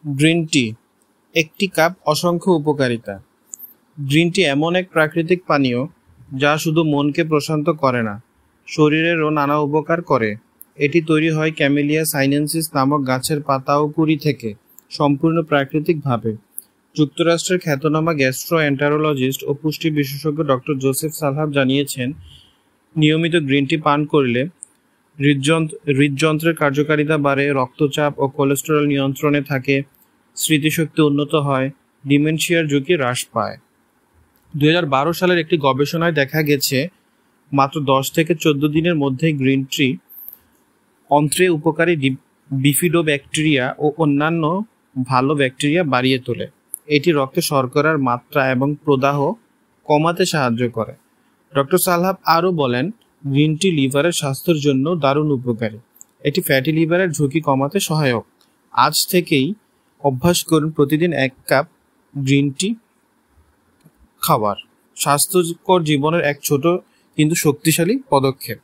Green tea একটি cup অসংখ্য উপকারিতা। গ্রিন টি এমন এক প্রাকৃতিক পানীয় যা শুধু মনকে প্রশান্ত করে না, শরীরেরও নানা উপকার করে। এটি তৈরি হয় ক্যামেলিয়া সাইনেনসিস নামক গাছের পাতা ও কুড়ি থেকে, সম্পূর্ণ প্রাকৃতিকভাবে। যুক্তরাষ্ট্রের খ্যাতনামা গ্যাস্ট্রোএন্টারোলজিস্ট ও পুষ্টি বিশেষজ্ঞ ডক্টর জোসেফ সালহাব জানিয়েছেন, নিয়মিত গ্রিন টি পান করলে হৃদযন্ত্রের কার্যকারিতা বাড়ে, রক্তচাপ ও কোলেস্টেরল নিয়ন্ত্রণে থাকে, স্মৃতিশক্তি উন্নত হয়, ডিমেনশিয়ার ঝুঁকি হ্রাস পায়। 2012 সালের একটি গবেষণায় দেখা গেছে, মাত্র 10 থেকে 14 দিনের মধ্যে গ্রিন টি অন্ত্রে উপকারী বিফিডোব্যাকটেরিয়া ও অন্যান্য ভালো ব্যাকটেরিয়া বাড়িয়ে তোলে। এটি রক্তে শর্করার মাত্রা এবং প্রদাহ কমাতে সাহায্য করে। ডক্টর সালহাব আরও বলেন, গ্রিন টি লিভারের স্বাস্থ্যের জন্য দারুণ উপকারী। এটি ফ্যাটি লিভারের ঝুঁকি কমাতে সহায়ক। আজ থেকেই অভ্যাস করুন প্রতিদিন 1 কাপ গ্রিন টি খাওয়ার। স্বাস্থ্যকর জীবনের এক ছোট কিন্তু শক্তিশালী পদক্ষেপ।